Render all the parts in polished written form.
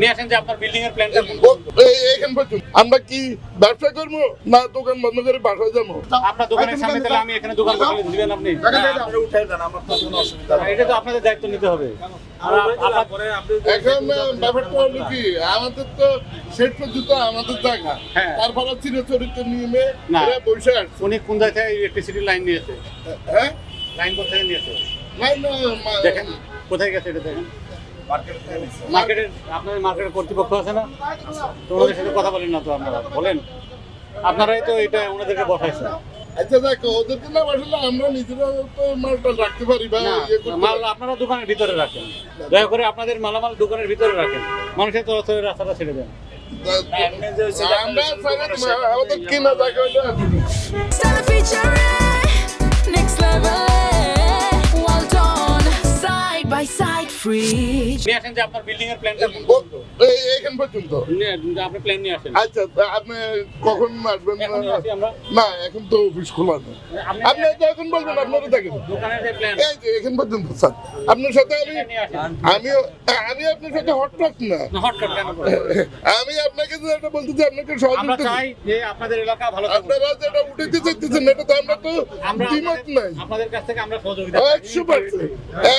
নিয়ে আসেন যে আপনার বিল্ডিং এর প্ল্যানটা এখান পর্যন্ত আমরা কি ব্যবসা করবো না দোকান বন্ধ করে বাসায় যাবো? আপনার দোকানের সামনে তাহলে আমি এখানে দোকান বসালে দিবেন আপনি? এটা তো আপনাদের দায়িত্ব নিতে হবে। এখন ব্যাপারটা হলো কি, আমাদের তো শেষ পর্যন্ত আমাদের জায়গা, হ্যাঁ। তারপরে চিরচরিত্র নিয়মে না। এরা বসে আসছে। উনি কোন জায়গা থেকে ইলেকট্রিসিটি লাইন নিয়েছে? হ্যাঁ, লাইন কোথায় নিয়েছে নাই না, দেখেন কোথায় গেছে এটা দেখেন। মার্কেটের আপনাদের মার্কেটের কর্তৃপক্ষ আছে না, তো ওনাদের সাথে কথা বলেন না তো আপনারা বলেন, আপনারাই তো এটা ওনাদেরকে বসাইছেন। আচ্ছা দেখো, ওদেরকে না বসালে আমরা নিজেরা তো মালটা রাখতে পারি বা না, ইয়ে করতে মাল পারি। আপনারা দোকানের ভিতরে রাখেন, দয়া করে আপনাদের মালামাল দোকানের ভিতরে রাখেন, মানুষের তরফ থেকে রাস্তাটা ছেড়ে দেন। আমরা আমাদের কিনা জায়গা হইলে Stella featuring next level. Well done, side by side, free. নিয়ে আসেন যে আপনার বিল্ডিং এর প্ল্যানটা এখান পর্যন্ত। আপনি প্ল্যান নিয়ে আসেন। আচ্ছা, তা আপনি কখন আসবেন? এখনই আসি আমরা। না, এখন তো অফিস খোলা নেই। আপনি যখন বলবেন আপনারা দেখেন। দোকানের যে প্ল্যান এই যে এখান পর্যন্ত স্যার, আপনার সাথে আমি আপনার সাথে হটটক না। হটকাট কেন করে? আমি আপনাকে যে এটা বলতে চাই, আপনাকে আমরা সহযোগিতা চাই যে আপনাদের এলাকা ভালো থাকুক। আপনারা যেটা উঠাইতে চাইতেছেন এটা তো আমরা তো আমরা দ্বিমত নাই। আপনাদের কাছ থেকে আমরা সহযোগিতা 100%।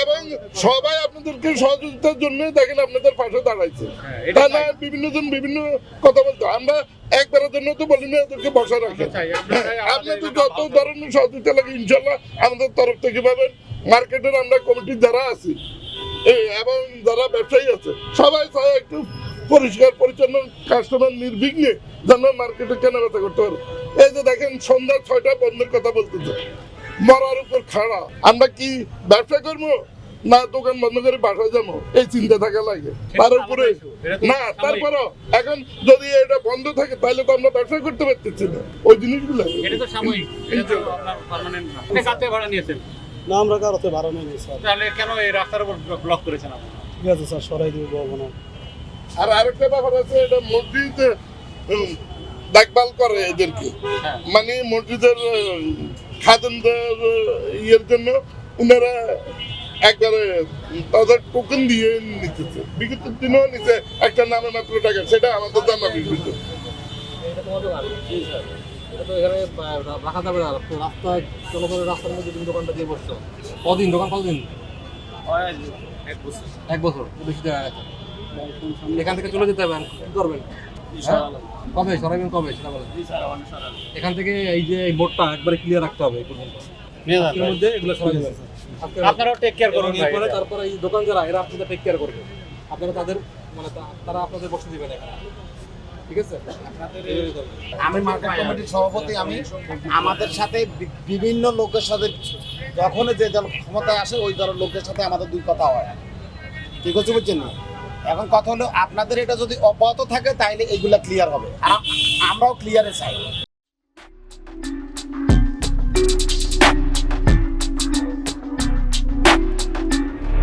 এবং সবাই আপনাদেরকে সহযোগিতার জন্য দেখেন আপনাদের পাশে দাঁড়াইছে। হ্যাঁ, এটা তা না চাই। বিভিন্ন জন বিভিন্ন কথা বলতো, আমরা একবারের জন্য তো বলি না ওদেরকে বসা রাখেন। চাই, আমরা চাই আপনি তো আমাদের যত ধরনের সহযোগিতা লাগে ইনশাল্লাহ আমাদের তরফ থেকে পাবেন। মার্কেটের আমরা কমিটির যারা আছি এবং যারা ব্যবসায়ী আছে সবাই চাই একটু পরিষ্কার পরিচ্ছন্ন, কাস্টমার নির্বিঘ্নে যেন মার্কেটে কেনাবেচা করতে পারে। এই যে দেখেন সন্ধ্যা 6টা বন্ধের কথা বলতেছে, মরার উপর খাড়া। আমরা কি ব্যবসা করবো না দোকান বন্ধ করে বাসায় যাবো, এই চিন্তা থাকা লাগে। তার উপরে না, তারপরও এখন যদি এটা বন্ধ থাকে তাহলে তো আমরা ব্যবসা করতে পারতেছি না ওই জিনিসগুলো। এটা তো সাময়িক, এটা তো আপনার পার্মানেন্ট না। আপনি কাতে ভাড়া নিয়েছেন, না আমরা কারোতে ভাড়া নেই স্যার। তাহলে কেন এই রাস্তার উপর ব্লক করেছেন আপনারা? ঠিক আছে স্যার, সরাই দিব বলবো না। আর আরেকটা ব্যাপার আছে, এটা মসজিদ দেখভাল করে এদেরকে, হ্যাঁ। মানে মসজিদের খাদেমদের ইয়ের জন্য উনারা একবারে তাদের টোকেন দিয়ে নিতেছে, বিগত দিনেও নিচে একটা নামে মাত্র টাকা, সেটা আমাদের জানা বিষয়। এটা তোমাদের আর কি স্যার, এটা তো এখানে রাখা যাবে না। রাস্তায় জনগণের রাস্তার মধ্যে তুমি দোকানটা দিয়ে বসছো কদিন? দোকান কতদিন? 1 বছর বেশি জায়গা আছে। এখান থেকে চলে যেতে হবে, কি করবেন? কবে সরাইবেন, কবে সেটা বলেন। এখান থেকে এই যে এই বোর্ডটা একবারে ক্লিয়ার রাখতে হবে এই পর্যন্ত, এর মধ্যে এগুলো সরাই দেবেন। আপনারাও টেক কেয়ার করুন ভাই। এরপরে তারপরে এই দোকান যারা এরা আপনাদের টেক কেয়ার করবে, আপনারা তাদের মানে তারা আপনাদের বসে দিবেন এখানে, ঠিক আছে? আমি মার্কেট কমিটির সভাপতি। আমি আমাদের সাথে বিভিন্ন লোকের সাথে যখন যে দল ক্ষমতায় আসে ওই দলের লোকের সাথে আমাদের দুই কথা হয়, ঠিক আছে, বুঝছেন না? এখন কথা হলো আপনাদের এটা যদি অব্যাহত থাকে তাইলে এগুলা ক্লিয়ার হবে, আর আমরাও ক্লিয়ারে চাই।